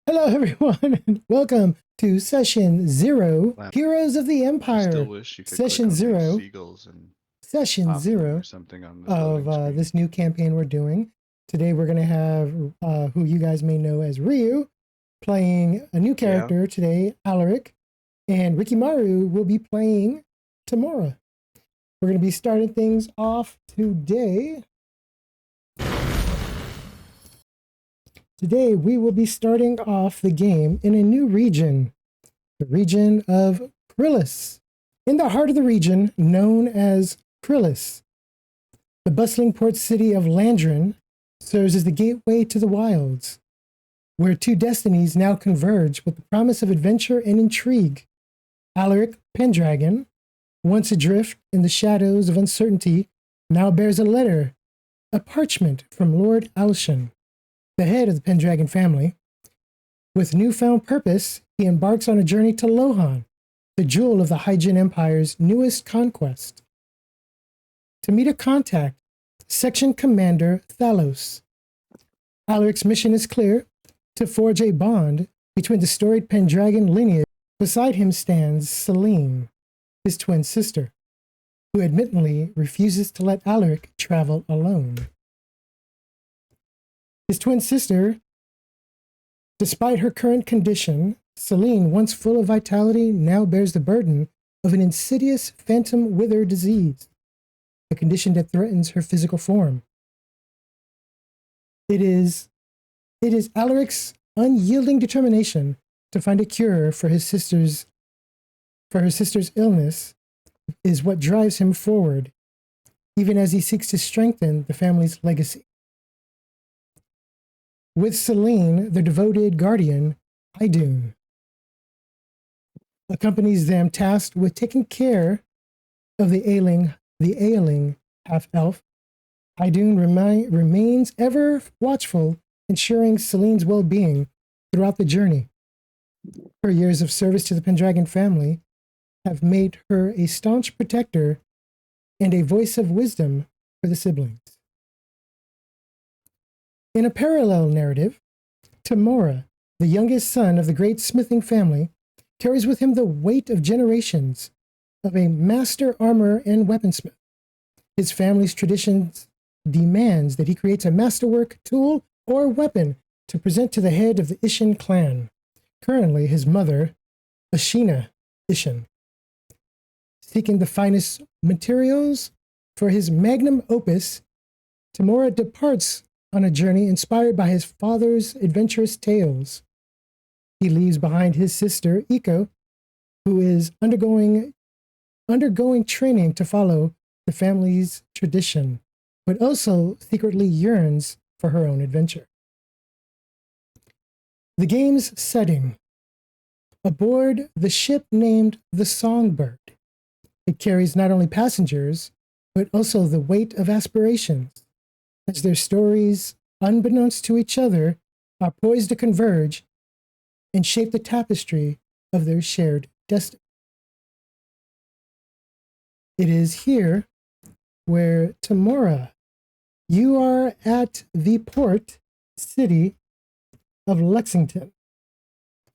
Hello, everyone, and welcome to Session Zero, Wow. Heroes of the I Empire. still wish you could Session click on Zero. these seagulls and Session pop them Zero or something on the of loading screen. this new campaign we're doing. Today, we're going to have who you guys may know as Ryu playing a new character today, Alaric, and Rikimaru will be playing Tamura. We're going to be starting things off today. Today, we will be starting off the game in a new region, the region of Krillis. In the heart of the region, known as Krillis, the bustling port city of Landrin serves as the gateway to the wilds, where two destinies now converge with the promise of adventure and intrigue. Alaric Pendragon, once adrift in the shadows of uncertainty, now bears a letter, a parchment from Lord Alshan, the head of the Pendragon family. With newfound purpose, he embarks on a journey to Lohan, the jewel of the Hyjin Empire's newest conquest. To meet a contact, Section Commander Thalos. Alaric's mission is clear: to forge a bond between the storied Pendragon lineage. Beside him stands Celene, his twin sister, who admittedly refuses to let Alaric travel alone. His twin sister, despite her current condition, Celene, once full of vitality, now bears the burden of an insidious phantom wither disease, a condition that threatens her physical form. It is Alaric's unyielding determination to find a cure for her sister's illness is what drives him forward, even as he seeks to strengthen the family's legacy. With Celene, the devoted guardian, Hyjin, accompanies them, tasked with taking care of the ailing half-elf. Hyjin remains ever watchful, ensuring Celene's well-being throughout the journey. Her years of service to the Pendragon family have made her a staunch protector and a voice of wisdom for the siblings. In a parallel narrative, Tamura, the youngest son of the great smithing family, carries with him the weight of generations of a master armor and weaponsmith. His family's traditions demands that he creates a masterwork tool or weapon to present to the head of the Ishin clan, currently his mother, Ashina Ishin. Seeking the finest materials for his magnum opus, Tamura departs on a journey inspired by his father's adventurous tales. He leaves behind his sister, Iko, who is undergoing training to follow the family's tradition, but also secretly yearns for her own adventure. The game's setting: aboard the ship named the Songbird. It carries not only passengers, but also the weight of aspirations, as their stories, unbeknownst to each other, are poised to converge and shape the tapestry of their shared destiny. It is here where Tamura, you are at the port city of Lexington,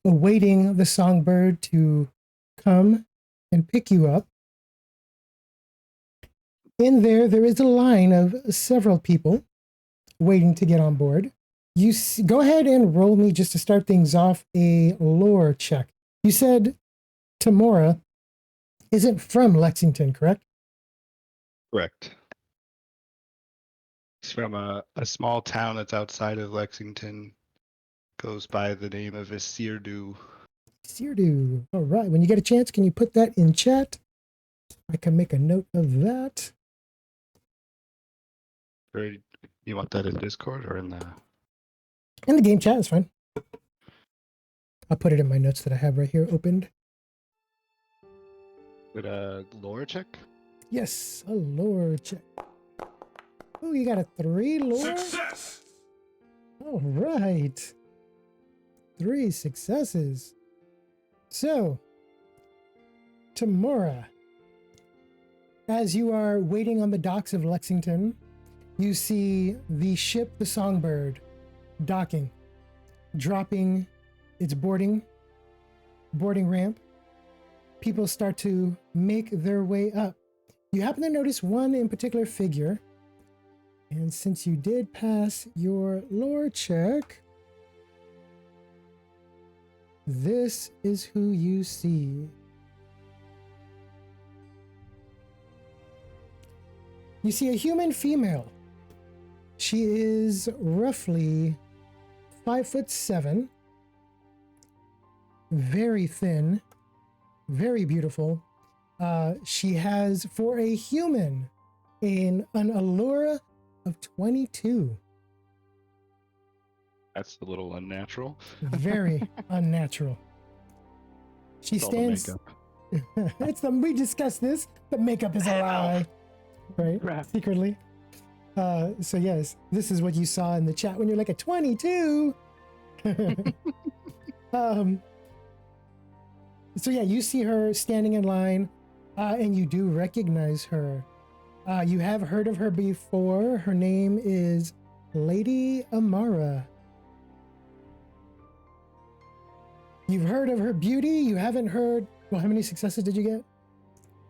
awaiting the Songbird to come and pick you up. In there is a line of several people waiting to get on board. Go ahead and roll me, just to start things off, a lore check. You said Tamura isn't from Lexington, correct? Correct. He's from a small town that's outside of Lexington. Goes by the name of Isirdu. Isirdu. All right. When you get a chance, can you put that in chat? I can make a note of that. Or you want that in Discord or in the... In the game chat is fine. I'll put it in my notes that I have right here opened. With a lore check? Yes, a lore check. Oh, you got a 3 lore? Success! All right. 3 successes. So, Tamura, as you are waiting on the docks of Lexington, you see the ship, the Songbird, docking, dropping it's boarding ramp. People start to make their way up. You happen to notice one in particular figure. And since you did pass your lore check, this is who you see. You see a human female. She is roughly 5'7", very thin, very beautiful. She has, for a human, an allure of 22. That's a little unnatural. Very unnatural. She It's all the stands. makeup. We discussed this. The makeup is a lie, right? Crap. Secretly. So yes, this is what you saw in the chat when you're like a 22. So yeah, you see her standing in line, and you do recognize her. You have heard of her before. Her name is Lady Amara. You've heard of her beauty. You haven't heard. Well, how many successes did you get?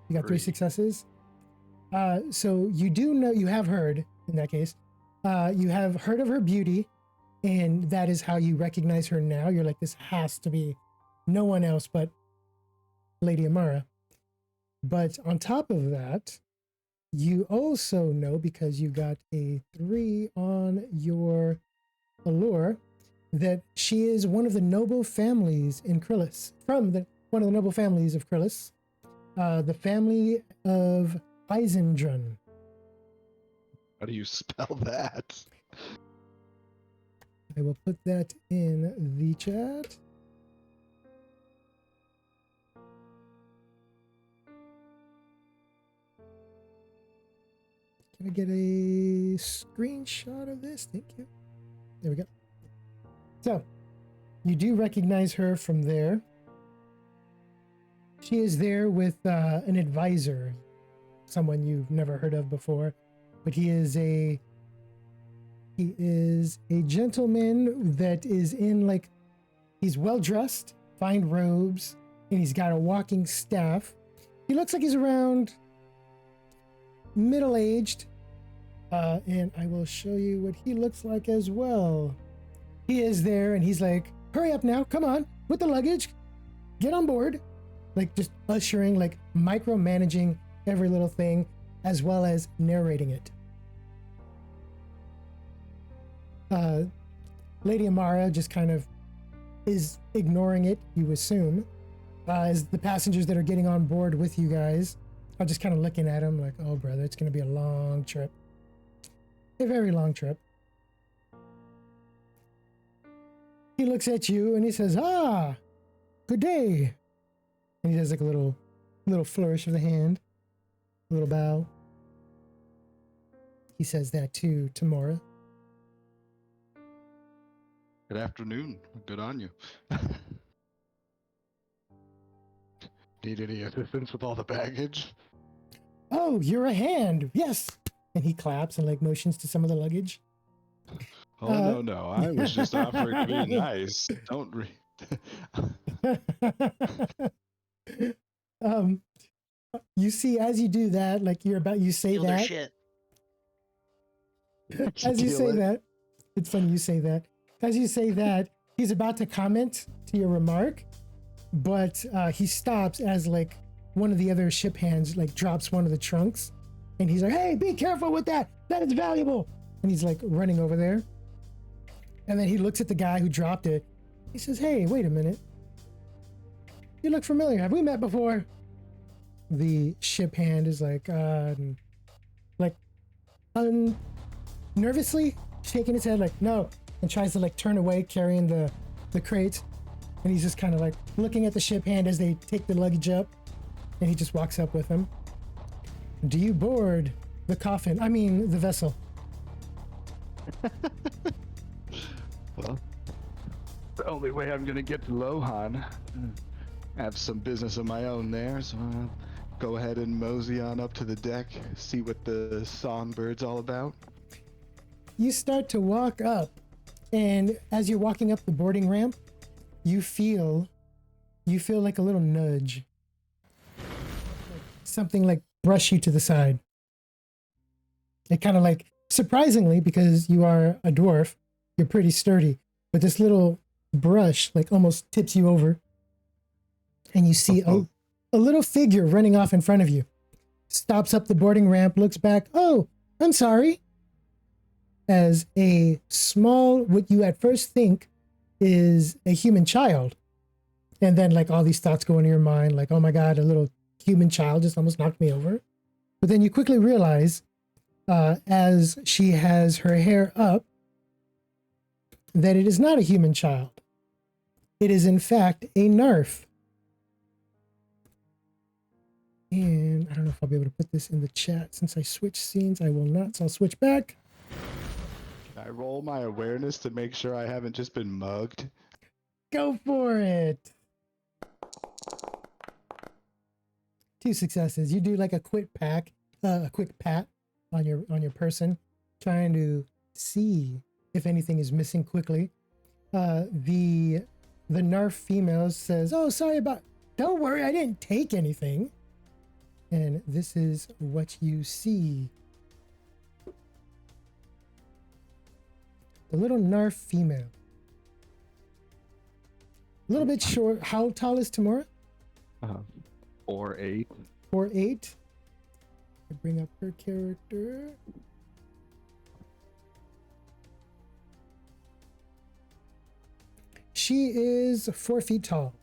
You got 3 successes. So you do know, you have heard, in that case, you have heard of her beauty, and that is how you recognize her now. You're like, this has to be no one else but Lady Amara. But on top of that, you also know, because you got a 3 on your allure, that she is one of the noble families in Krylis, one of the noble families of Krylis, the family of Hyjin. How do you spell that? I will put that in the chat. Can I get a screenshot of this? Thank you. There we go. So, you do recognize her from there. She is there with an advisor, someone you've never heard of before, but he is a gentleman that is in, like, he's well dressed, fine robes, and he's got a walking staff. He looks like he's around middle-aged, and I will show you what he looks like as well. He is there, and he's like, hurry up now, come on, with the luggage, get on board. Like, just ushering, like, micromanaging every little thing, as well as narrating it. Lady Amara just kind of is ignoring it, you assume, as the passengers that are getting on board with you guys are just kind of looking at him like, oh, brother, it's going to be a long trip. A very long trip. He looks at you and he says, good day. And he does like a little flourish of the hand, a little bow. He says that to Tamura. Good afternoon. Good on you. Need any assistance with all the baggage? Oh, you're a hand. Yes. And he claps and like motions to some of the luggage. Oh, no. I was just offering to be nice. Don't You see, as you do that, like you say Steal their that. shit. As you say that, it's funny you say that. As you say that, he's about to comment to your remark, but he stops as like one of the other ship hands like drops one of the trunks, and he's like, "Hey, be careful with that! That is valuable!" And he's like running over there, and then he looks at the guy who dropped it. He says, "Hey, wait a minute. You look familiar. Have we met before?" The ship hand is like, nervously shaking his head like, no, and tries to like turn away carrying the crate. And he's just kind of like looking at the ship hand as they take the luggage up, and he just walks up with them. Do you board the vessel? Well, the only way I'm going to get to Lohan. I have some business of my own there, so I'll go ahead and mosey on up to the deck, see what the Songbird's all about. You start to walk up, and as you're walking up the boarding ramp, you feel like a little nudge. Something like brush you to the side. It kind of like, surprisingly, because you are a dwarf, you're pretty sturdy, but this little brush like almost tips you over, and you see a little figure running off in front of you. Stops up the boarding ramp, looks back. Oh, I'm sorry. As a small, what you at first think is a human child. And then like all these thoughts go into your mind, like, oh my God, a little human child just almost knocked me over. But then you quickly realize, as she has her hair up, that it is not a human child. It is in fact a Narf. And I don't know if I'll be able to put this in the chat. Since I switched scenes, I will not, so I'll switch back. Can I roll my awareness to make sure I haven't just been mugged? Go for it. 2 successes. You do like a quick pat on your person, trying to see if anything is missing quickly. The Narf female says, "Oh, sorry about. Don't worry, I didn't take anything." And this is what you see. The little Narf female. A little bit short. How tall is Tamura? 4'8". 4'8". I bring up her character. She is 4 feet tall.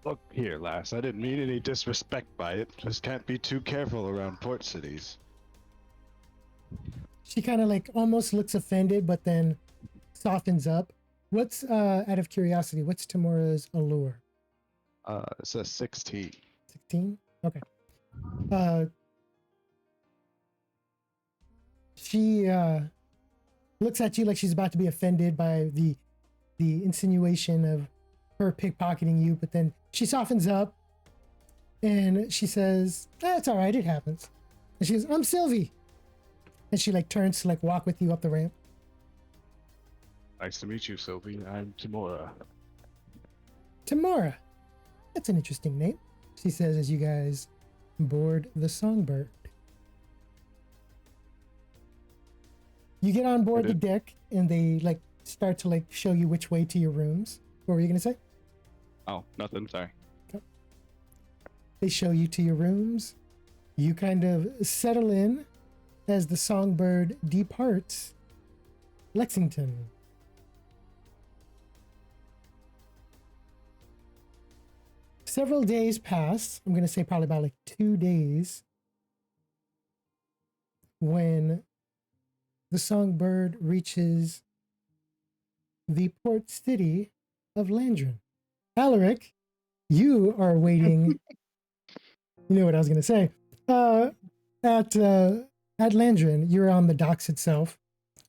Look here, lass. I didn't mean any disrespect by it. Just can't be too careful around port cities. She kind of like almost looks offended, but then softens up. What's, out of curiosity, what's Tamura's allure? It says 16. 16? Okay. She looks at you like she's about to be offended by the insinuation of her pickpocketing you, but then she softens up and she says, "That's all right, it happens." And she goes, "I'm Silvie." And she like turns to like walk with you up the ramp. Nice to meet you, Silvie. I'm Tamura. Tamura. That's an interesting name, she says as you guys board the Songbird. You get on board the deck and they like start to like show you which way to your rooms. What were you gonna say? Oh, nothing. Sorry. Okay. They show you to your rooms. You kind of settle in as the Songbird departs Lexington. Several days pass. I'm going to say probably about like 2 days when the Songbird reaches the port city of Landrin. Alaric, you are waiting. You know what I was going to say. At Landrin, you're on the docks itself,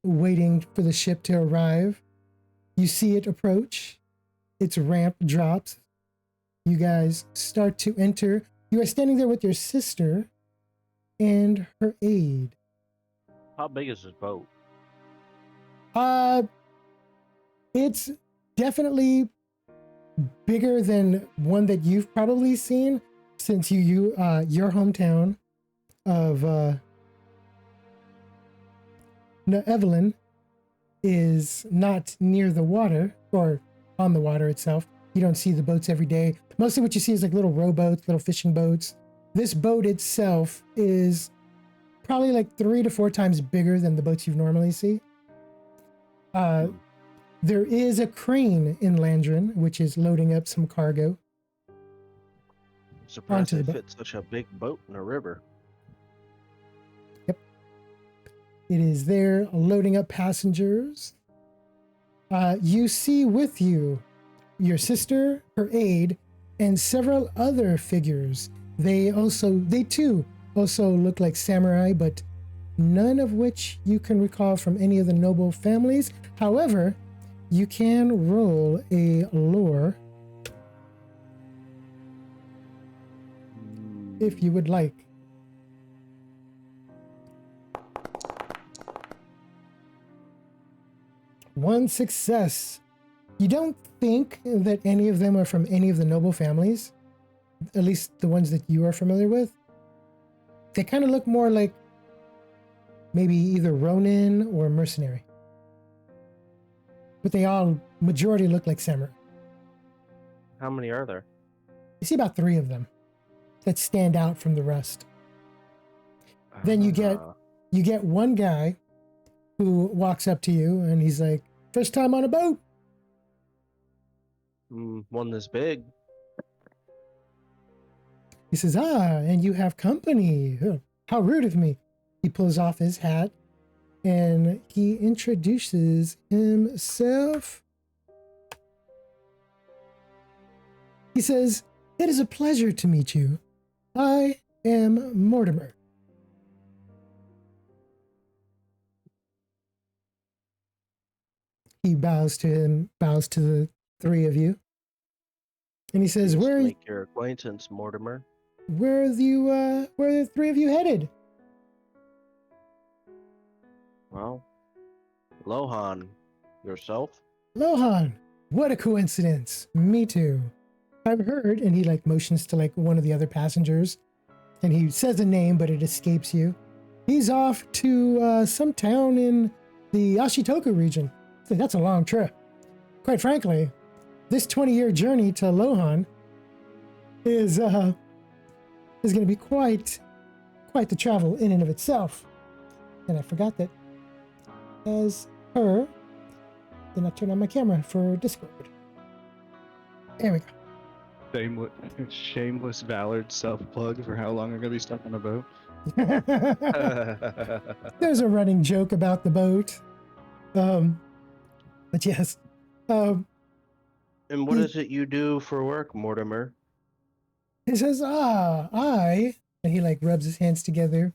waiting for the ship to arrive. You see it approach. Its ramp drops. You guys start to enter. You are standing there with your sister and her aide. How big is this boat? It's definitely bigger than one that you've probably seen, since your hometown of Evelyn is not near the water or on the water itself. You don't see the boats every day. Mostly what you see is like little rowboats, little fishing boats. This boat itself is probably like 3 to 4 times bigger than the boats you normally see. There is a crane in Landrin, which is loading up some cargo. Surprised Onto they the fit such a big boat in a river. Yep. It is there loading up passengers. You see with you your sister, her aide, and several other figures. They too also look like samurai, but none of which you can recall from any of the noble families. However, you can roll a lore if you would like. One success. You don't think that any of them are from any of the noble families, at least the ones that you are familiar with. They kind of look more like maybe either Ronin or mercenary. But they all, majority look like samurai. How many are there? You see about 3 of them that stand out from the rest. Then you get one guy who walks up to you and he's like, "First time on a boat?" One this big. He says, "Ah, and you have company. Oh, how rude of me." He pulls off his hat and he introduces himself. He says, "It is a pleasure to meet you. I am Mortimer." He bows to the 3 of you. And he says, Pleased to Where make your acquaintance, Mortimer. are the 3 of you headed?" Well, Lohan, yourself? "Lohan, what a coincidence. Me too. I've heard," and he like motions to like one of the other passengers, and he says a name, but it escapes you. He's off to some town in the Ashitoku region. So that's a long trip. Quite frankly, this 20-year journey to Lohan is going to be quite the travel in and of itself. And I forgot that as her, then I turn on my camera for Discord. There we go. Shameless Valor's self-plug for how long I'm going to be stuck on a boat. There's a running joke about the boat. But yes. And what is it you do for work, Mortimer? He says, and he like rubs his hands together.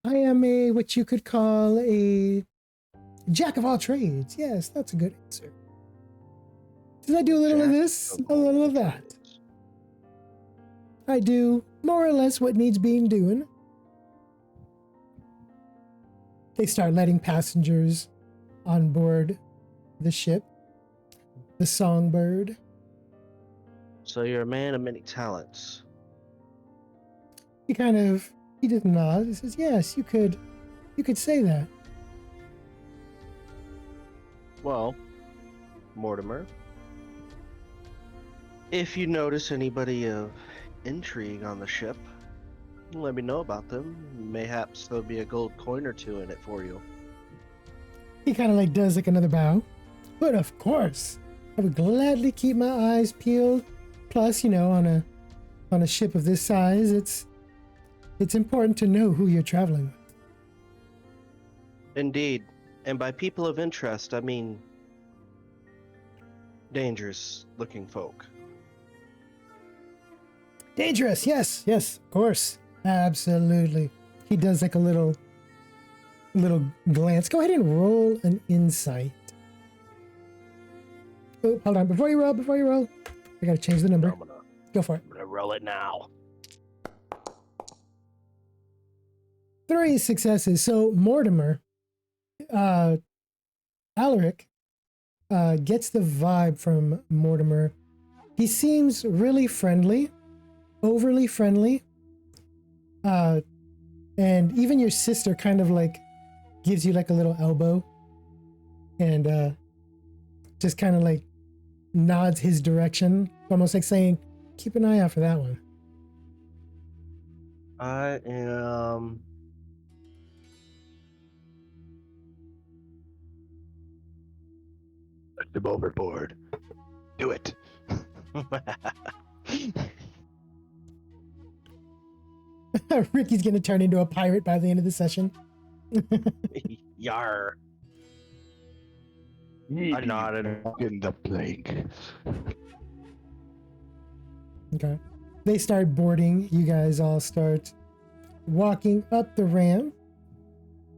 "I am what you could call a jack of all trades." Yes, that's a good answer. Did I do a little of this, a little of that? I do more or less what needs being doing. They start letting passengers on board the ship, the Songbird. So you're a man of many talents. He just nods. He says, "Yes, you could say that." Well, Mortimer, if you notice anybody of intrigue on the ship, let me know about them. Mayhaps there'll be a gold coin or 2 in it for you. He kind of like does like another bow. "But of course, I would gladly keep my eyes peeled. Plus, on a ship of this size, it's important to know who you're traveling with." Indeed. And by people of interest, I mean dangerous looking folk. "Dangerous, yes, of course, absolutely." He does like a little glance. Go ahead and roll an insight. Oh, hold on. Before you roll, I gotta change the number. Go for it. I'm gonna roll it now. 3 successes. So Mortimer, Alaric, gets the vibe from Mortimer. He seems really friendly, overly friendly. And even your sister kind of like gives you like a little elbow and just kind of like nods his direction, almost like saying, "Keep an eye out for that one." I am... Put them overboard. Do it. Ricky's gonna turn into a pirate by the end of the session. Yar. I nodded. In the plank. Okay. They start boarding. You guys all start walking up the ramp,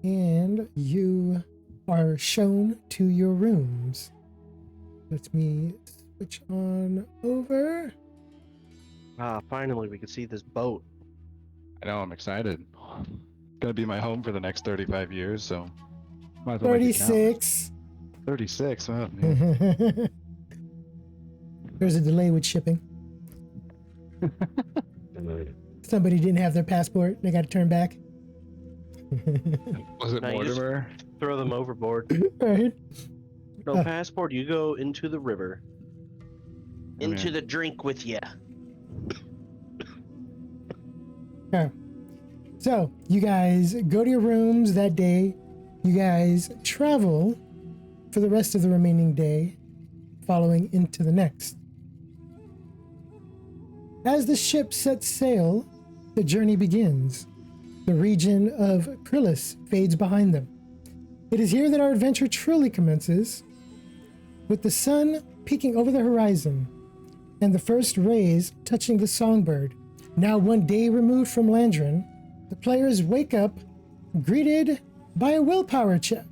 and you are shown to your rooms. Let me switch on over. Finally, we can see this boat. I know, I'm excited. It's gonna be my home for the next 35 years, so might as well make it count. 36. 36. Oh, man. There's a delay with shipping. Somebody didn't have their passport. They got to turn back. Was it No, you just- Mortimer? Throw them overboard. Right. No passport, you go into the river. Come Into here. the drink with ya. Okay. So, you guys go to your rooms that day. You guys travel for the rest of the remaining day, following into the next. As the ship sets sail, the journey begins. The region of Krylis fades behind them. It is here that our adventure truly commences, with the sun peeking over the horizon and the first rays touching the Songbird. Now 1 day removed from Landrin, the players wake up greeted by a willpower check.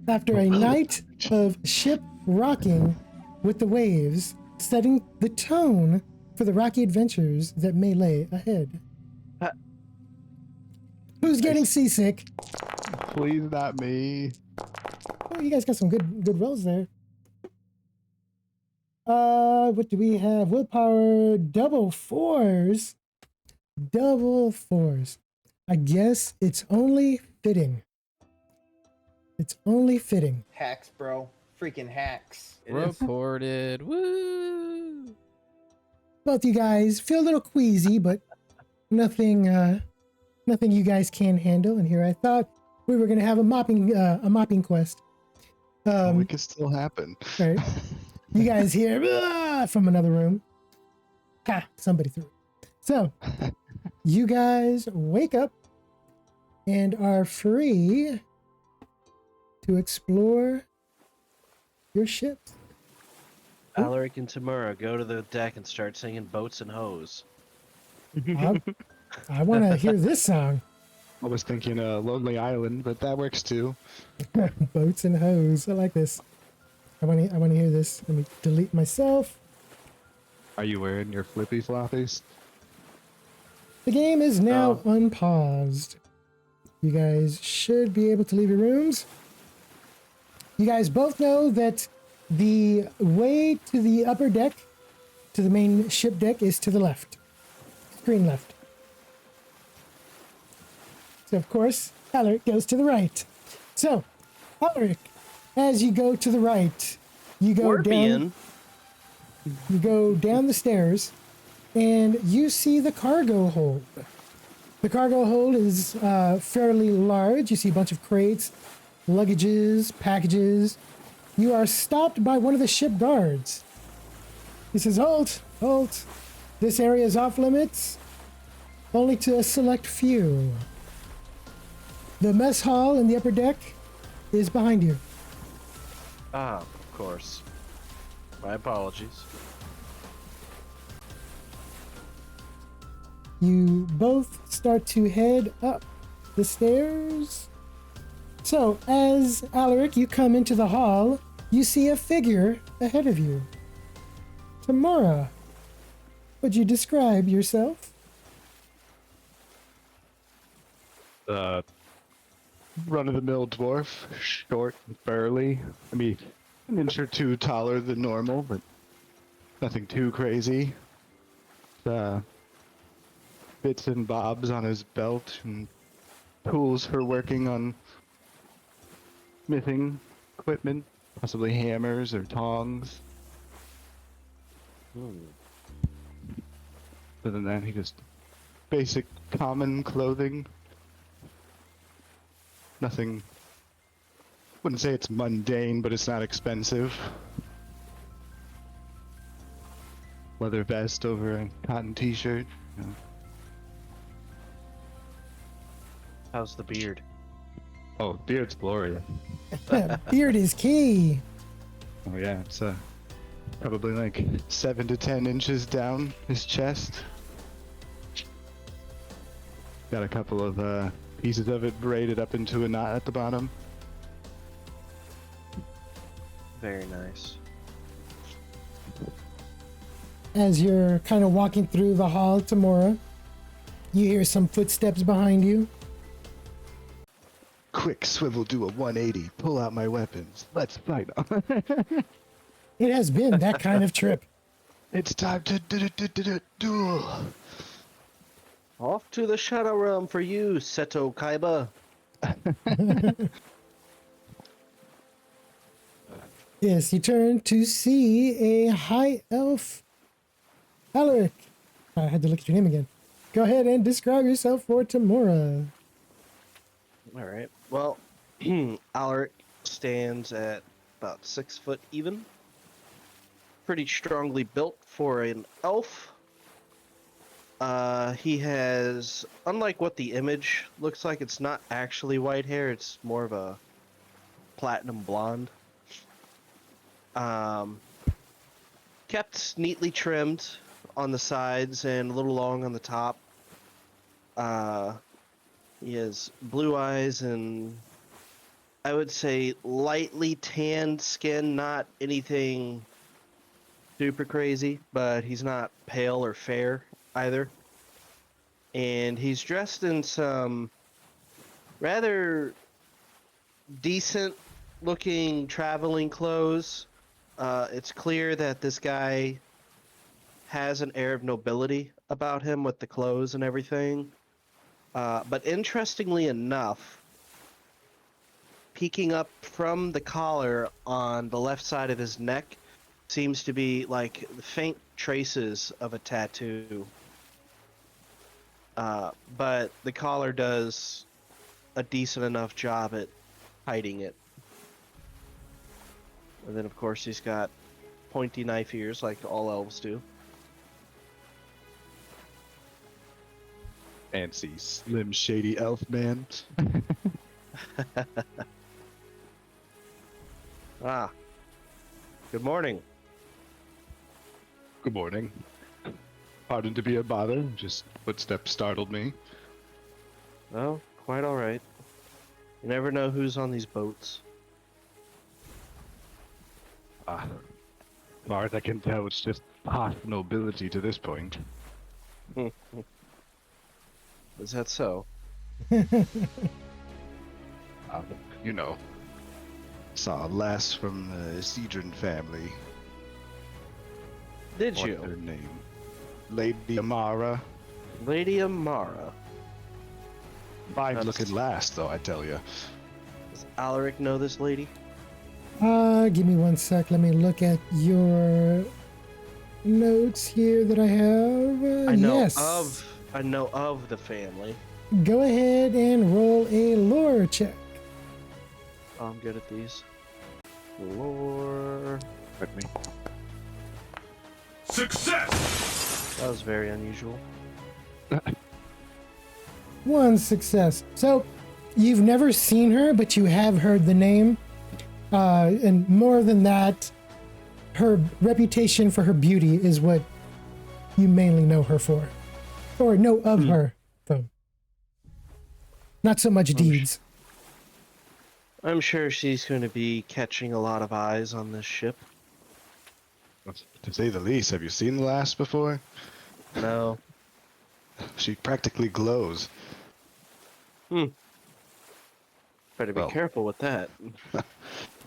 After a night of ship rocking with the waves, setting the tone for the rocky adventures that may lay ahead. Who's getting seasick? Please, not me. Oh, you guys got some good rolls there. What do we have? Willpower, double fours. Double fours. I guess it's only fitting. It's only fitting. Hacks, bro. Freaking hacks. It is. Reported. Woo! Both you guys feel a little queasy, but nothing you guys can't handle. And here I thought we were gonna have a mopping quest. It could still happen. Right. You guys hear from another room. Ha! Somebody threw it. So, you guys wake up and are free to explore your ships. Alaric and Tamura go to the deck and start singing Boats and Hoes. I want to hear this song. I was thinking Lonely Island, but that works too. Boats and hoes. I like this. I want to hear this. Let me delete myself. Are you wearing your flippy floppies? The game is now Oh. unpaused. You guys should be able to leave your rooms. You guys both know that the way to the upper deck, to the main ship deck, is to the left. Screen left. So, of course, Alaric goes to the right. So, Alaric, as you go to the right, you go down. You go down the stairs, and you see the cargo hold. The cargo hold is fairly large. You see a bunch of crates, luggages, packages. You are stopped by one of the ship guards. He says, "Halt, halt. This area is off limits, only to a select few. The mess hall in the upper deck is behind you." Ah, of course. My apologies. You both start to head up the stairs. So, as Alaric, you come into the hall, you see a figure ahead of you. Tamura, would you describe yourself? Run-of-the-mill dwarf, short and burly. I mean, an inch or two taller than normal, but nothing too crazy. Bits and bobs on his belt and tools for working on smithing equipment, possibly hammers or tongs. Other than that, he just basic common clothing. Nothing, wouldn't say it's mundane, but it's not expensive. Leather vest over a cotton t-shirt. You know. How's the beard? Oh, beard's glorious. Beard is key. Oh yeah, it's probably like 7 to 10 inches down his chest. Got a couple of pieces of it braided up into a knot at the bottom. Very nice. As you're kind of walking through the hall, Tamura, you hear some footsteps behind you. quick swivel, do a 180, pull out my weapons. Let's fight. It has been that kind of trip. It's time to duel. Off to the Shadow Realm for you, Seto Kaiba. Yes, you turn to see a high elf. Alaric. I had to look at your name again. Go ahead and describe yourself for Tamura. All right. Well, Alaric stands at about 6 foot even. Pretty strongly built for an elf. He has, unlike what the image looks like, it's not actually white hair. It's more of a platinum blonde. Kept neatly trimmed on the sides and a little long on the top. He has blue eyes and I would say lightly tanned skin, not anything super crazy, but he's not pale or fair either. And he's dressed in some rather decent looking traveling clothes. It's clear that this guy has an air of nobility about him with the clothes and everything. But interestingly enough, peeking up from the collar on the left side of his neck seems to be like faint traces of a tattoo. But the collar does a decent enough job at hiding it. And then, of course, he's got pointy knife ears like all elves do. Fancy, slim, shady elf man. Ah, good morning. Good morning. Pardon to be a bother, just footsteps startled me. Oh, quite all right. You never know who's on these boats. As far as I can tell, it's just past nobility to this point. Is that so? You know, saw a lass from the Cedron family. Did What's you? her name? Lady Amara. Lady Amara. Fine looking lass, though, I tell you. Does Alaric know this lady? Give me one sec. Let me look at your notes here that I have. I know Yes. I know of the family. Go ahead and roll a lore check. Oh, I'm good at these. Lore. With me. Success! That was very unusual. One success. So, you've never seen her, but you have heard the name. And more than that, her reputation for her beauty is what you mainly know her for. Or know of her, though. Not so much deeds. I'm sure she's going to be catching a lot of eyes on this ship. To say the least, have you seen the lass before? No. She practically glows. Better be Well. careful with that.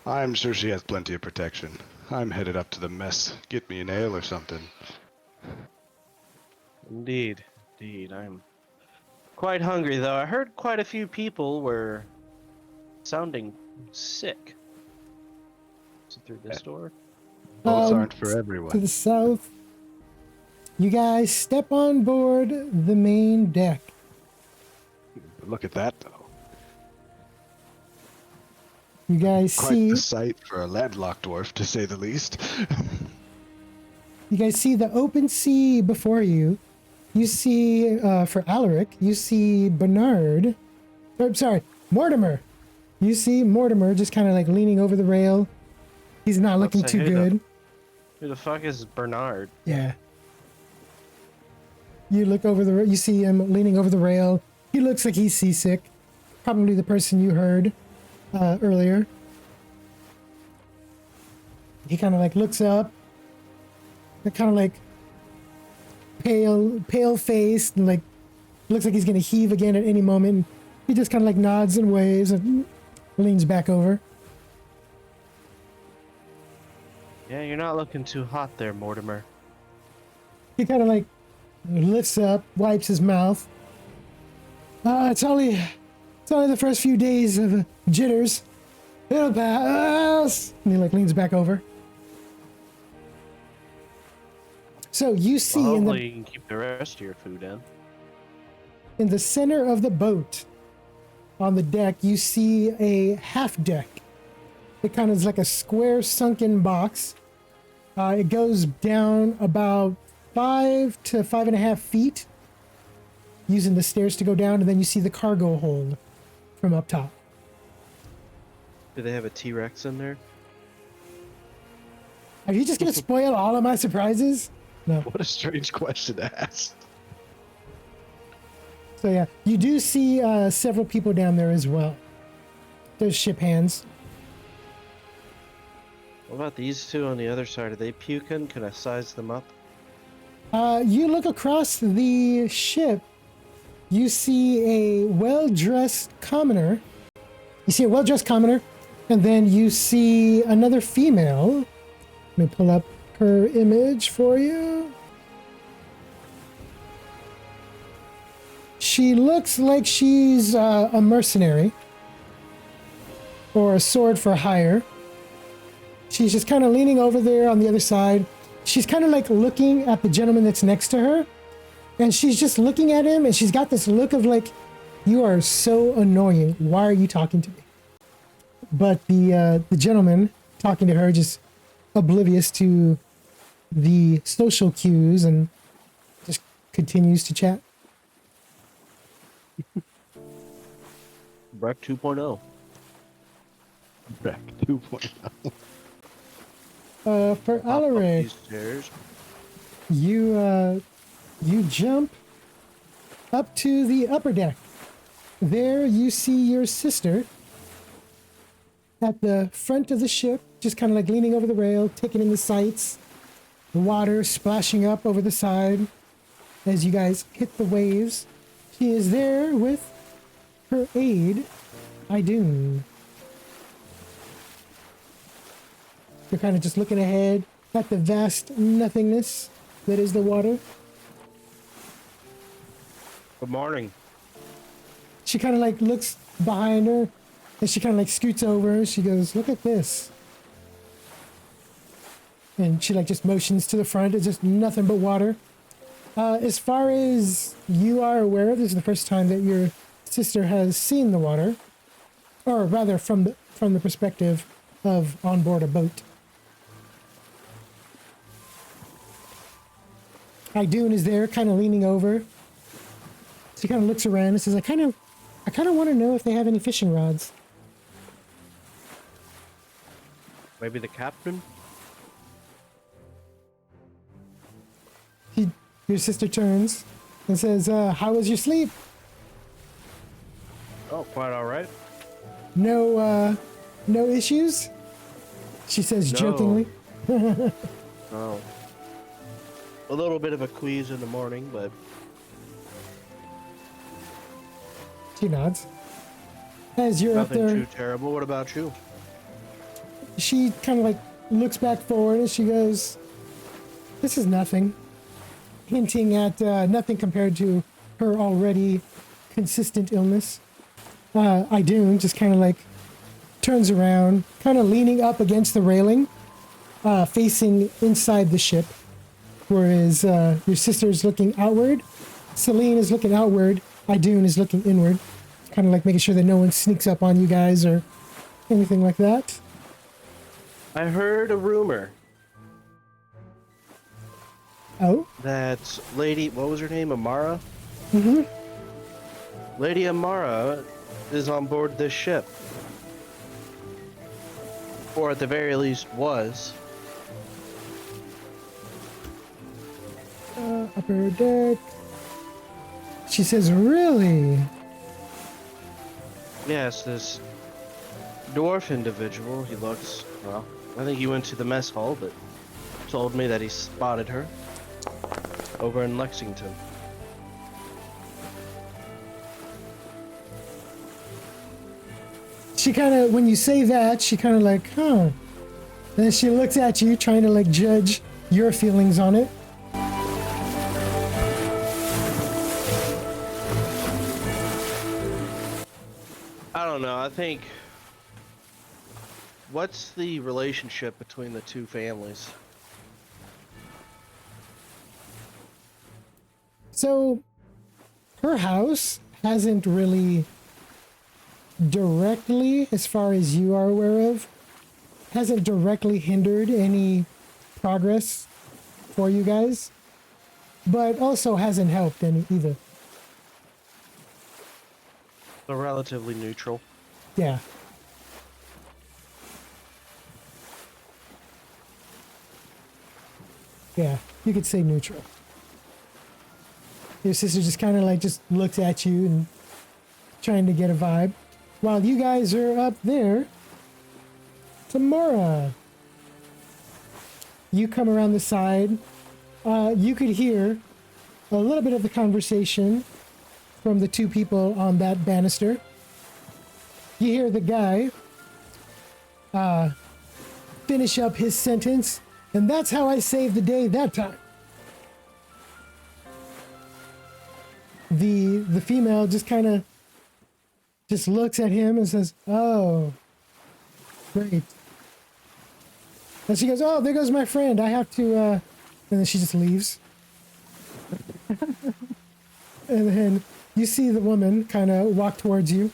I'm sure she has plenty of protection. I'm headed up to the mess. Get me an ale or something. Indeed. Indeed. I'm quite hungry, though. I heard quite a few people were sounding sick. Is it through this door? Boats aren't for everyone. To the south. You guys step on board the main deck. Look at that, though. You guys Quite see the sight for a landlocked dwarf, to say the least. you guys see the open sea before you. You see for Alaric, you see Bernard. Or, sorry, Mortimer. You see Mortimer just kind of like leaning over the rail. He's not looking Let's too say who good. Who the fuck is Bernard? Yeah. You look over the you see him leaning over the rail. He looks like he's seasick. Probably the person you heard earlier. He kind of like looks up. They're kind of like pale faced and like looks like he's gonna heave again at any moment. He just kind of like nods and waves and leans back over. Yeah, you're not looking too hot there, Mortimer. He kind of like lifts up, wipes his mouth. It's only the first few days of jitters. It'll pass. And he like leans back over. So you see Well, in hopefully you can keep the rest of your food in. the center of the boat, on the deck, you see a half deck. It kind of is like a square sunken box. It goes down about 5 to 5.5 feet, using the stairs to go down, and then you see the cargo hold from up top. Do they have a T-Rex in there? Are you just gonna spoil all of my surprises? No. What a strange question to ask. So yeah, you do see several people down there as well. There's ship hands. What about these two on the other side? Are they puking? Can I size them up? You look across the ship. You see a well-dressed commoner. And then you see another female. Let me pull up her image for you. She looks like she's a mercenary or a sword for hire. She's just kind of leaning over there on the other side. She's kind of like looking at the gentleman that's next to her. And she's just looking at him, and she's got this look of like, you are so annoying. Why are you talking to me? But the gentleman talking to her, just oblivious to the social cues, and just continues to chat. Breck 2.0. Back 2.0. For Pop up Alaric, these stairs. you jump up to the upper deck. There you see your sister at the front of the ship, just kind of like leaning over the rail, taking in the sights, the water splashing up over the side as you guys hit the waves. She is there with her aide, Hyjin. They're kind of just looking ahead at the vast nothingness that is the water. Good morning. She kind of like looks behind her, and she kind of like scoots over. She goes, "Look at this." And she like just motions to the front. It's just nothing but water. As far as you are aware, this is the first time that your sister has seen the water, or rather from the perspective of on board a boat. Hyjin is there, kind of leaning over. She kind of looks around and says, I kind of want to know if they have any fishing rods. Maybe the captain? Your sister turns and says, how was your sleep? Oh, quite all right. No issues? She says No. jokingly. Oh. A little bit of a quease in the morning, but She nods. As you're nothing up there, too terrible. What about you? she kind of like looks back forward and she goes, this is nothing. Hinting at nothing compared to her already consistent illness. Hyjin just kind of like turns around, kind of leaning up against the railing, facing inside the ship. Whereas your sister is looking outward, Celene is looking outward, Hyjin is looking inward. Kind of like making sure that no one sneaks up on you guys or anything like that. I heard a rumor Oh? that Lady, what was her name, Amara? Mm-hmm. Lady Amara is on board this ship. Or at the very least was. Upper deck. She says, really? Yes, this dwarf individual, he looks, well, I think he went to the mess hall, but told me that he spotted her over in Lexington. she kind of, when you say that, she kind of like, huh. And then she looks at you, trying to like judge your feelings on it. I don't know. I think. What's the relationship between the two families? So, her house hasn't really directly, as far as you are aware of, hasn't directly hindered any progress for you guys, but also hasn't helped any either. They're relatively neutral. Yeah. Yeah, you could say neutral. Your sister just kind of like just looks at you and trying to get a vibe. While you guys are up there, Tamura, you come around the side. You could hear a little bit of the conversation from the two people on that banister. You hear the guy finish up his sentence, and that's how I saved the day that time. The female just kind of just looks at him and says, "Oh, great." And she goes, "Oh, there goes my friend. I have to," and then she just leaves. And then you see the woman kind of walk towards you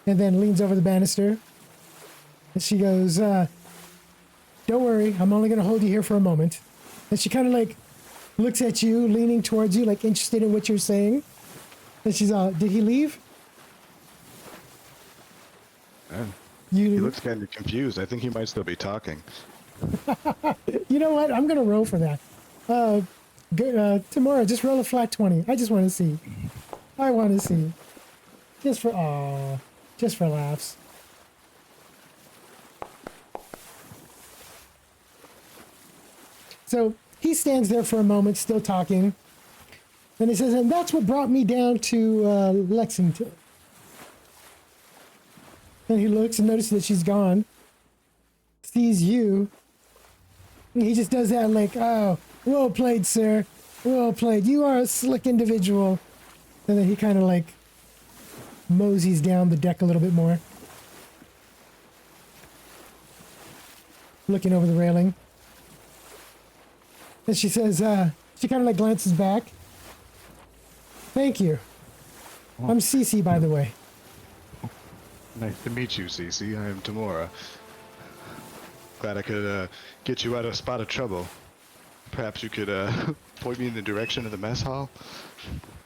and then leans over the banister. And she goes, "Don't worry, I'm only going to hold you here for a moment." And she kind of like looks at you, leaning towards you, like interested in what you're saying. And she's "Did he leave?" He looks kind of confused. I think he might still be talking. You know what? I'm going to roll for that. Tamura, just roll a flat 20. I just want to see. I want to see. Just for laughs. So he stands there for a moment, still talking. And he says, "And that's what brought me down to Lexington." And he looks and notices that she's gone. Sees you. And he just does that like, "Oh, well played, sir. Well played. You are a slick individual." And then he kind of like moseys down the deck a little bit more. Looking over the railing. And she says, she kind of like glances back. "Thank you. I'm CeeCee, by the way." Nice to meet you, CeeCee. I am Tamura. Glad I could get you out of a spot of trouble. Perhaps you could point me in the direction of the mess hall?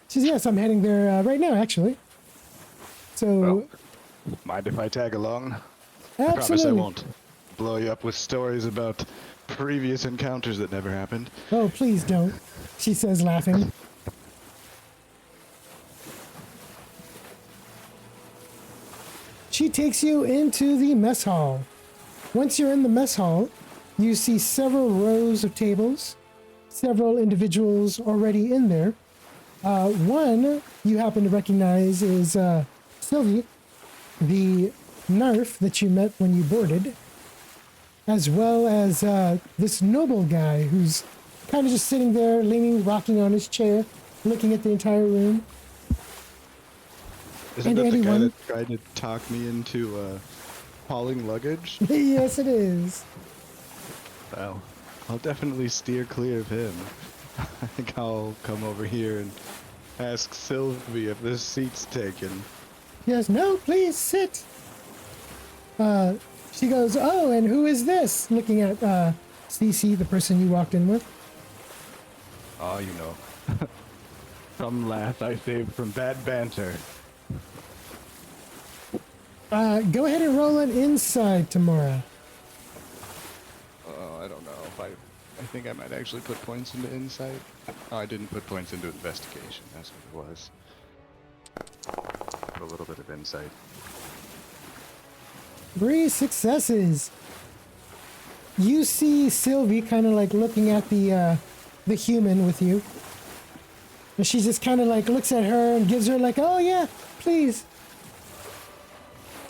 She says, "Yes, I'm heading there right now, actually." So, Well, mind if I tag along? I promise I absolutely. won't blow you up with stories about previous encounters that never happened. "Oh, please don't," she says, laughing. She takes you into the mess hall. Once you're in the mess hall, you see several rows of tables, several individuals already in there. One you happen to recognize is Silvie, the narf that you met when you boarded, as well as this noble guy who's kind of just sitting there, leaning, rocking on his chair, looking at the entire room. Isn't And that the guy anyone- that tried to talk me into hauling luggage? Yes, it is. Well, I'll definitely steer clear of him. I think I'll come over here and ask Silvie if this seat's taken. Yes, "No, please sit." She goes, "Oh, and who is this?" Looking at CeeCee, the person you walked in with. Oh, you know. Some lass I saved from bad banter. Go ahead and roll an insight, Tamura. Oh, I don't know. I think I might actually put points into insight. Oh, I didn't put points into investigation. That's what it was. A little bit of insight. 3 successes. You see Silvie kind of like looking at the human with you. And she just kind of like looks at her and gives her like, "Oh yeah, please."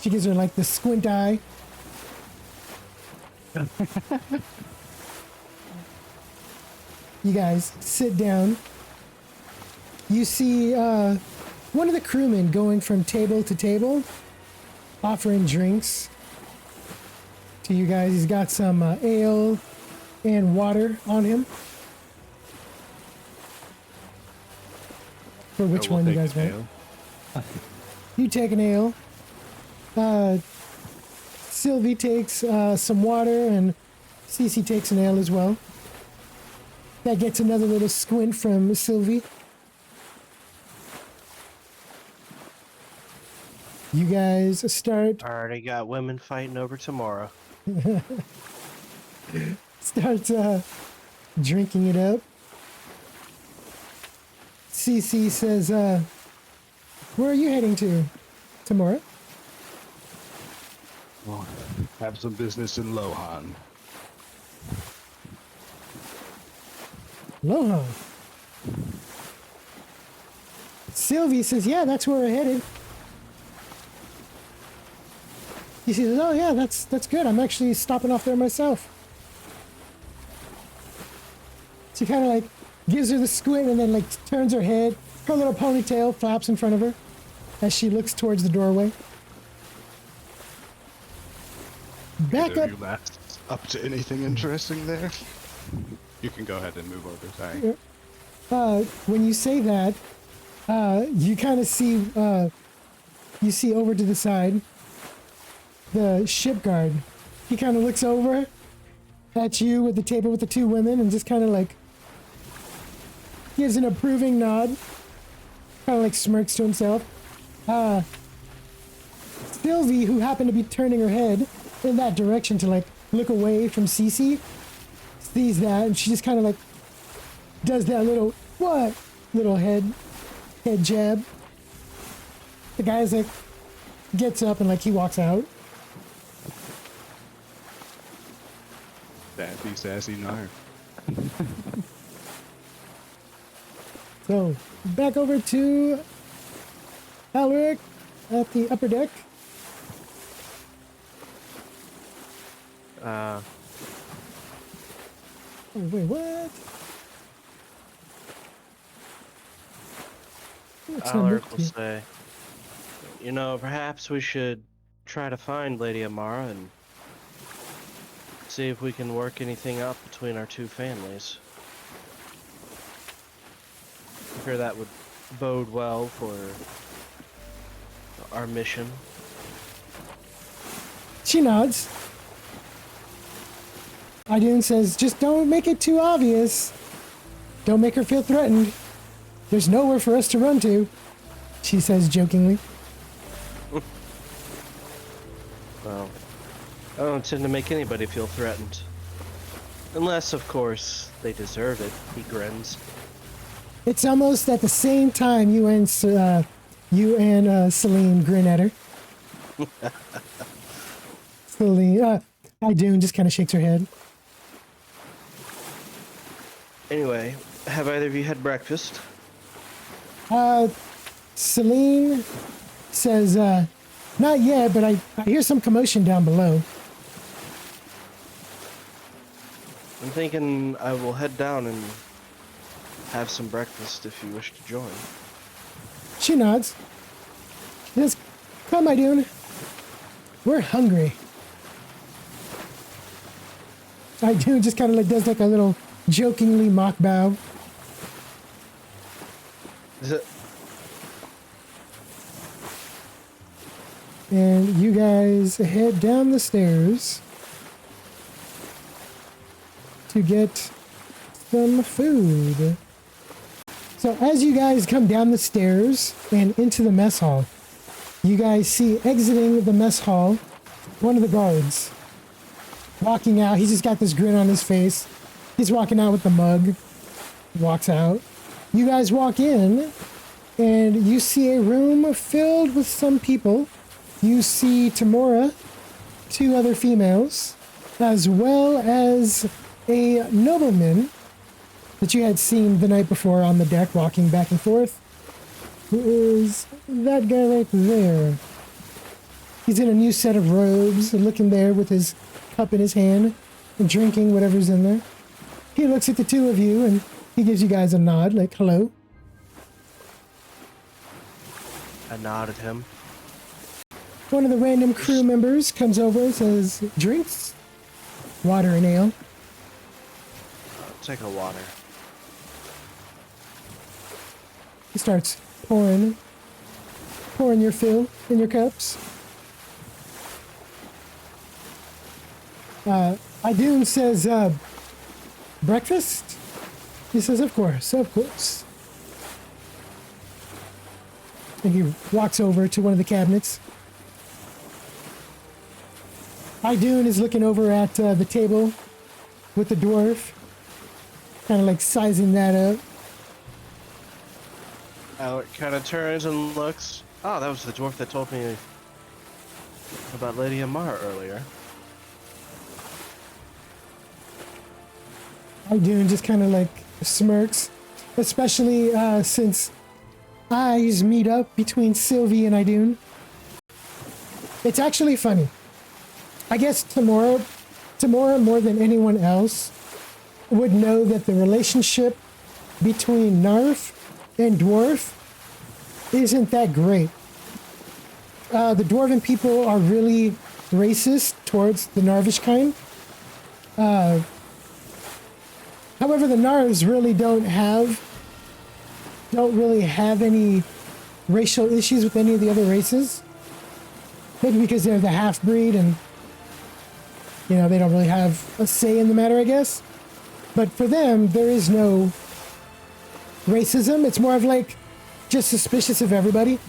She gives her like the squint eye. You guys sit down. You see one of the crewmen going from table to table, offering drinks to you guys. He's got some ale and water on him. For which one you guys want? You take an ale. Silvie takes some water, and CeeCee takes an ale as well. That gets another little squint from Silvie. You guys start. Already got women fighting over Tamura. Starts drinking it up. CeeCee says, where are you heading to, Tamura? Well, have some business in Lohan. Lohan. Silvie says, yeah, that's where we're headed. He says, oh yeah, that's good. I'm actually stopping off there myself. She kind of like gives her the squint and then like turns her head. Her little ponytail flaps in front of her as she looks towards the doorway. Back Either up. of you lads up to anything interesting there? You can go ahead and move over. Sorry. When you say that, you kind of see, you see over to the side, the ship guard. He kind of looks over at you with the table with the two women and just kind of like gives an approving nod, kind of like smirks to himself. Silvie, who happened to be turning her head in that direction to like look away from CeeCee, sees that and she just kind of like does that little little head jab. The guy's like gets up and like he walks out. Sassy nar. So back over to Alaric at the upper deck. Oh, wait, what? Alaric will say, you know, perhaps we should try to find Lady Amara and see if we can work anything out between our two families. I fear that would bode well for our mission. She nods. Hyjin says, just don't make it too obvious. Don't make her feel threatened. There's nowhere for us to run to, she says jokingly. Well, I don't intend to make anybody feel threatened. Unless, of course, they deserve it, he grins. It's almost at the same time you and Celene grin at her. Celene, Hyjin just kind of shakes her head. Anyway, have either of you had breakfast? Celene says, not yet, but I hear some commotion down below. I'm thinking I will head down and have some breakfast if you wish to join. She nods. She says, come, my dude. We're hungry. Hyjin just kind of like does like a little jokingly mock bow. And you guys head down the stairs to get some food. So as you guys come down the stairs and into the mess hall, you guys see exiting the mess hall one of the guards walking out. He's just got this grin on his face. He's walking out with the mug. Walks out. You guys walk in and you see a room filled with some people. You see Tamura, two other females, as well as a nobleman that you had seen the night before on the deck walking back and forth. Who is that guy right there? He's in a new set of robes and looking there with his cup in his hand and drinking whatever's in there. He looks at the two of you and he gives you guys a nod, like, hello. I nodded him. One of the random crew members comes over and says, drinks? Water and ale. I'll take a water. He starts pouring your fill in your cups. Idun says, breakfast? He says, of course, of course. And he walks over to one of the cabinets. Idun is looking over at the table with the dwarf, kind of like sizing that up. Alaric kind of turns and looks. Oh, that was the dwarf that told me about Lady Amara earlier. Idun just kind of like smirks, especially since eyes meet up between Silvie and Idun. It's actually funny. I guess Tamura more than anyone else would know that the relationship between Narf and Dwarf isn't that great. The Dwarven people are really racist towards the Narvish kind. However, the Narvs really don't really have any racial issues with any of the other races. Maybe because they're the half-breed and, you know, they don't really have a say in the matter, I guess. But for them, there is no racism. It's more of like just suspicious of everybody.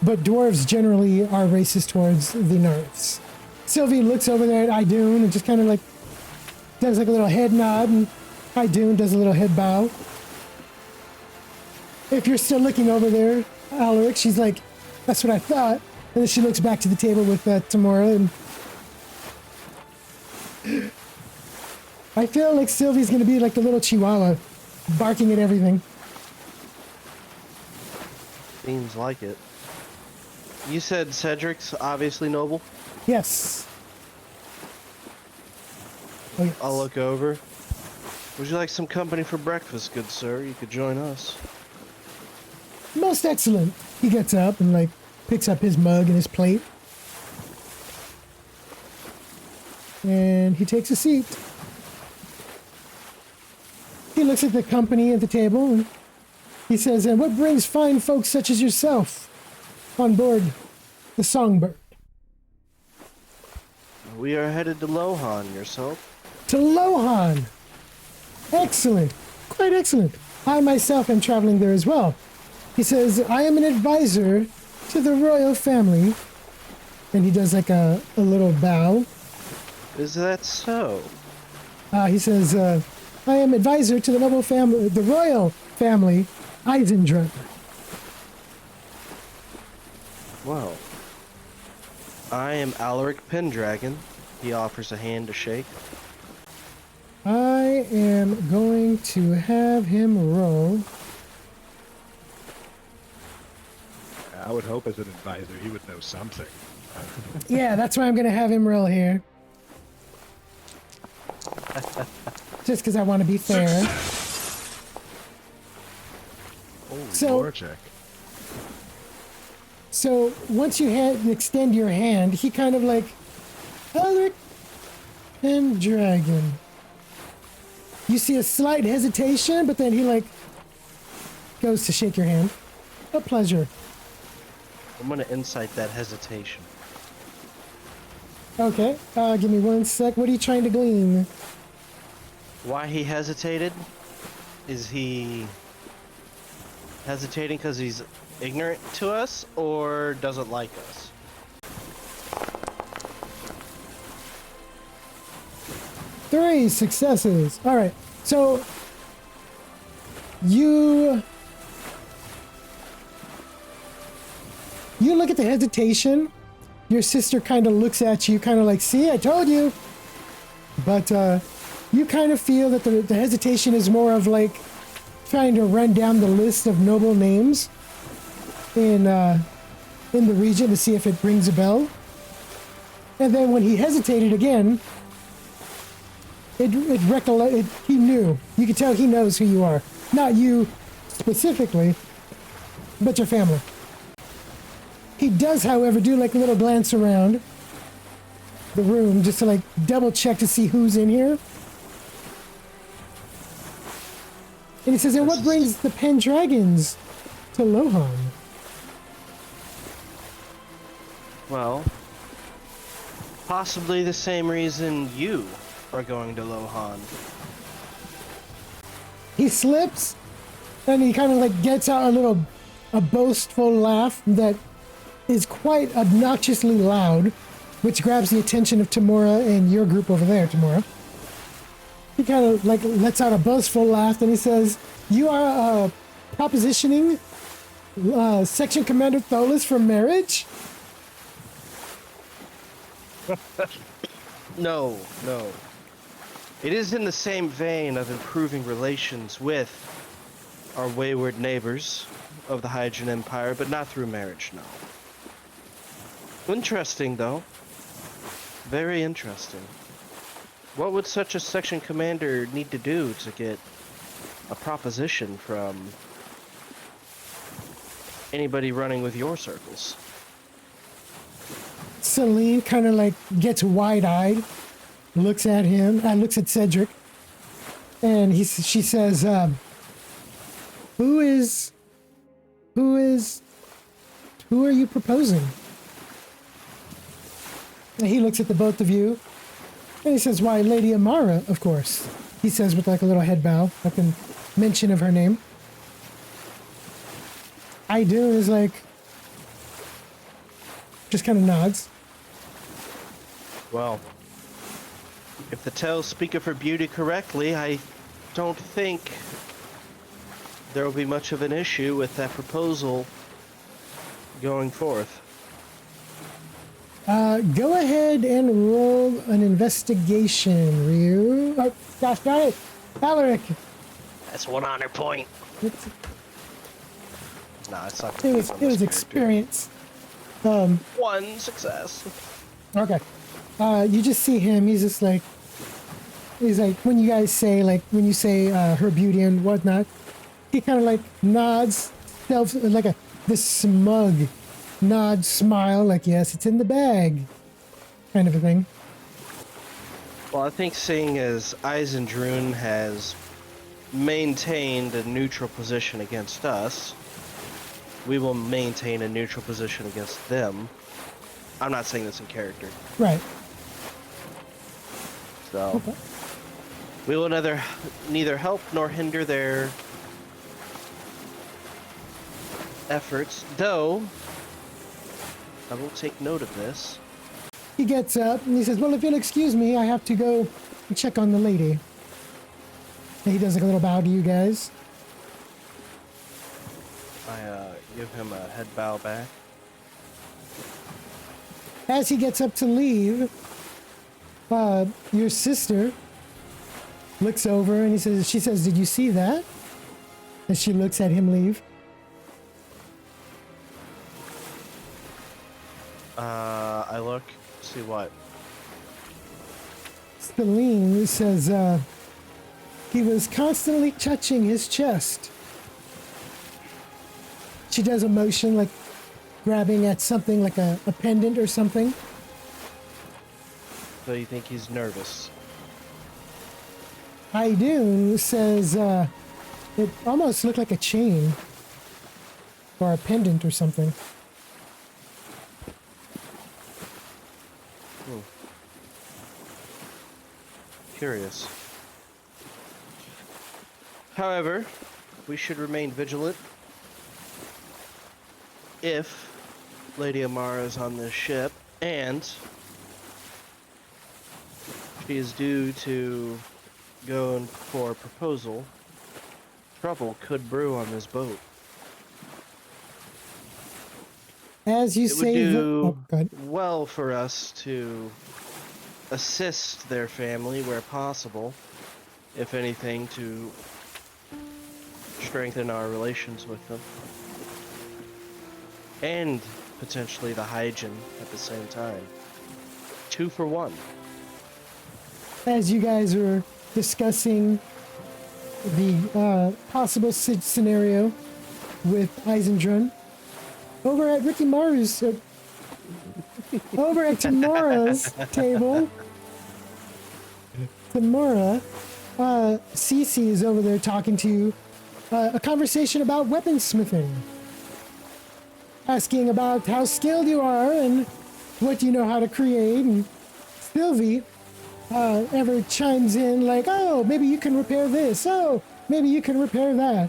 But dwarves generally are racist towards the Narvs. Silvie looks over there at Idun and just kind of like does like a little head nod, and Idun does a little head bow. If you're still looking over there, Alaric, she's like, that's what I thought. And then she looks back to the table with Tamura, and I feel like Sylvie's gonna be like the little chihuahua, barking at everything. Seems like it. You said Cedric's obviously noble? Yes. Oh, yes. I'll look over. Would you like some company for breakfast, good sir? You could join us. Most excellent. He gets up and like picks up his mug and his plate. And he takes a seat. He looks at the company at the table and he says, and what brings fine folks such as yourself on board the Songbird? We are headed to Lohan, yourself? To Lohan! Excellent. Quite excellent. I myself am traveling there as well. He says, I am an advisor to the royal family. And he does like a little bow. Is that so? He says, I am advisor to the noble family, the royal family, Eisendrath. Well, I am Alaric Pendragon. He offers a hand to shake. I am going to have him roll. I would hope as an advisor he would know something. Yeah, that's why I'm going to have him roll here. Just because I want to be fair. Holy war check. So once you extend your hand, he kind of like, Alaric and Dragon. You see a slight hesitation, but then he like goes to shake your hand. A pleasure. I'm gonna incite that hesitation. Okay, give me 1 sec. What are you trying to glean? Why he hesitated? Is he hesitating because he's ignorant to us or doesn't like us? Three successes. All right. So you look at the hesitation. Your sister kind of looks at you, kind of like, see, I told you. But you kind of feel that the hesitation is more of like trying to run down the list of noble names in in the region to see if it rings a bell. And then when he hesitated again, he knew. You could tell he knows who you are. Not you specifically, but your family. He does, however, do like a little glance around the room just to like double check to see who's in here. And he says, and what brings the Pendragons to Lohan? Well, possibly the same reason you are going to Lohan. He slips and he kind of like gets out a boastful laugh that is quite obnoxiously loud, which grabs the attention of Tamura and your group over there, Tamura. He kind of like lets out a boastful laugh and he says, you are propositioning Section Commander Tholis for marriage? No. It is in the same vein of improving relations with our wayward neighbors of the Hyjin Empire, but not through marriage, no. Interesting, though. Very interesting. What would such a section commander need to do to get a proposition from anybody running with your circles? Celene kind of like gets wide-eyed, looks at him, looks at Cedric, and she says, who are you proposing? And he looks at the both of you, and he says, why, Lady Amara, of course. He says with like a little head bow, like a mention of her name. Hyjin is like, just kind of nods. Well, if the tales speak of her beauty correctly, I don't think there will be much of an issue with that proposal going forth. Go ahead and roll an investigation, Ryu. Oh, gosh darn it. Alaric. That's 1 honor point. It's, Nah, it's not. it was experience. 1 success. Okay. You just see him. He's just like, when you guys say, like, when you say her beauty and whatnot, he kind of like nods, like this smug nod, smile, like, yes, it's in the bag, kind of a thing. Well, I think seeing as Eisendrun has maintained a neutral position against us, we will maintain a neutral position against them. I'm not saying this in character. Right. So, Okay. we will neither help nor hinder their efforts, though I will take note of this. He gets up and he says, well, if you'll excuse me, I have to go and check on the lady. And he does like a little bow to you guys. I give him a head bow back. As he gets up to leave, your sister looks over and she says, did you see that? As she looks at him leave. I look, see what? Celene says, he was constantly touching his chest. She does a motion like grabbing at something like a pendant or something. So you think he's nervous? Hyjin says, it almost looked like a chain or a pendant or something. Curious. However, we should remain vigilant. If Lady Amara is on this ship and she is due to go in for a proposal, trouble could brew on this boat. As you It would say, do go ahead. well for us to assist their family where possible, if anything, to strengthen our relations with them. And potentially the Hyjin at the same time. 2 for 1. As you guys are discussing the possible scenario with Eisendrun, over at over at Tamura's table, Tamura, CeeCee is over there talking to you, a conversation about weaponsmithing, asking about how skilled you are and what you know how to create, and Silvie ever chimes in like, oh, maybe you can repair this, oh, maybe you can repair that.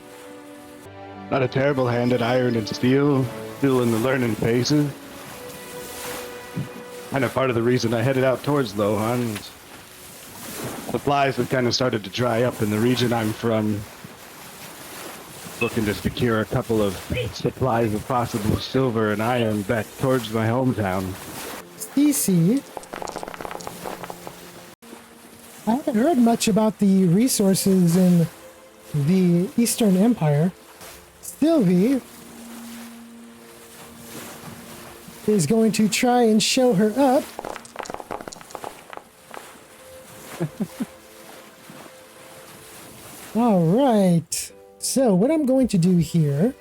Not a terrible hand at iron and steel, still in the learning phases. Kind of part of the reason I headed out towards Lohan. Supplies have kind of started to dry up in the region I'm from. Looking to secure a couple of supplies of possible silver and iron back towards my hometown. CeeCee, I haven't heard much about the resources in the Eastern Empire. Silvie is going to try and show her up. All right. So what I'm going to do here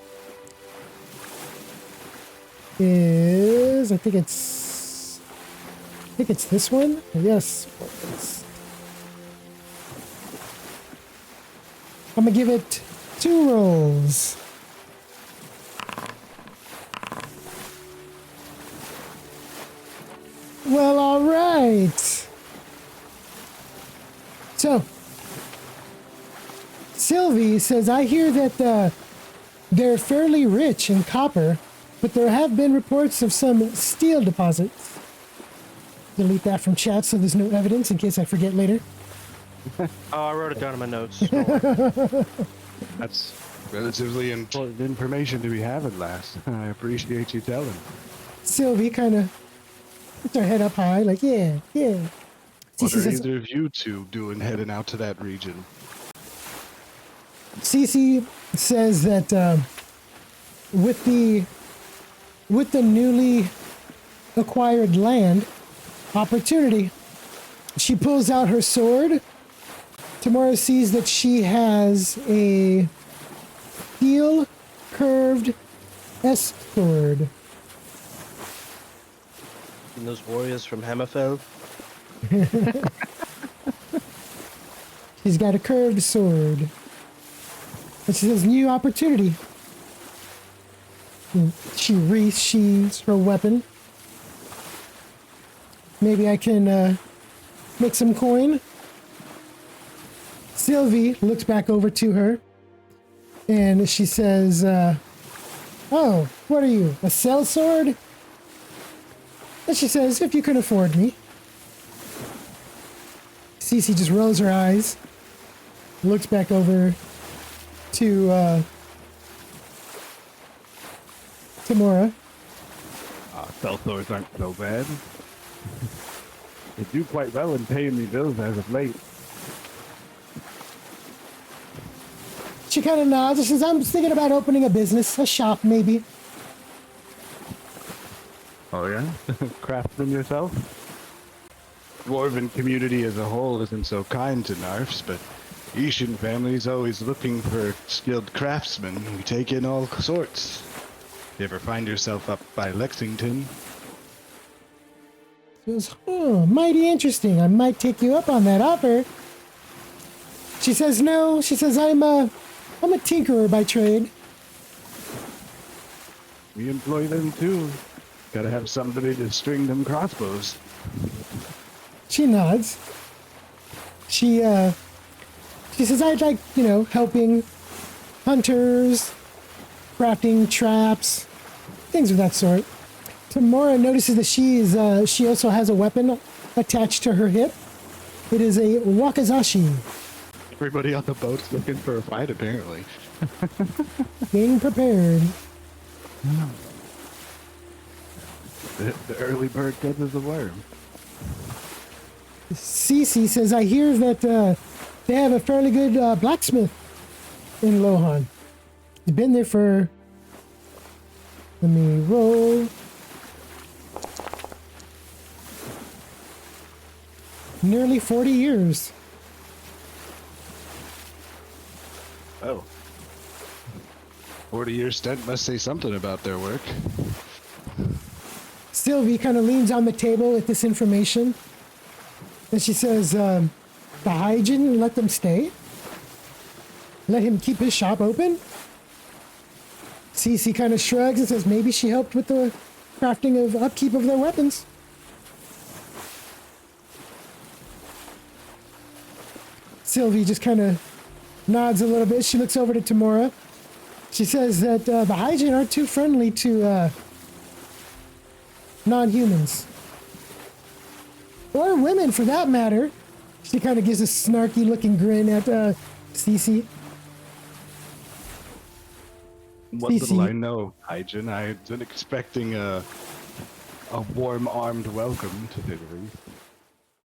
is, I think it's this one. Yes. I'm gonna give it 2 rolls. Well, all right. So, Silvie says, I hear that they're fairly rich in copper, but there have been reports of some steel deposits. Delete that from chat so there's no evidence in case I forget later. Oh, I wrote it down in my notes. Don't worry. That's relatively important information to be having, lass. I appreciate you telling. Silvie kind of puts her head up high, like, yeah. What CeeCee are says, either of you two doing heading out to that region? CeeCee says that with the newly acquired land opportunity, she pulls out her sword. Tamura sees that she has a steel curved S-sword. And those warriors from Hammerfell. She's got a curved sword. And she says, new opportunity. And she resheathes her weapon. Maybe I can make some coin. Silvie looks back over to her and she says, oh, what are you, a sellsword? And she says, if you can afford me. CeeCee just rolls her eyes, looks back over to Tamura. Cell swords aren't so bad. They do quite well in paying me bills as of late. She kind of nods and says, I'm thinking about opening a business, a shop maybe. Oh yeah? Craftsman yourself? Dwarven community as a whole isn't so kind to Narfs, but Hyjin family's always looking for skilled craftsmen. We take in all sorts. You ever find yourself up by Lexington? She goes, oh, mighty interesting. I might take you up on that offer. She says, no. She says, I'm a tinkerer by trade. We employ them too. Gotta have somebody to string them crossbows. She nods. She says, I'd like, helping hunters, crafting traps, things of that sort. Tamura notices that she also has a weapon attached to her hip. It is a wakizashi. Everybody on the boat's looking for a fight, apparently. Being prepared. The early bird catches the worm. CeeCee says, I hear that they have a fairly good blacksmith in Lohan. He's been there for, let me roll, nearly 40 years. Oh. 40-year stint must say something about their work. Silvie kind of leans on the table with this information. And she says, the Hyjin let them stay? Let him keep his shop open? CeeCee kind of shrugs and says maybe she helped with the crafting of upkeep of their weapons. Silvie just kind of nods a little bit. She looks over to Tamura. She says that the Hyjin aren't too friendly to non-humans. Or women, for that matter. She kind of gives a snarky looking grin at CeeCee. What little I know, Hyjin, I've been expecting a warm-armed welcome, to say the least.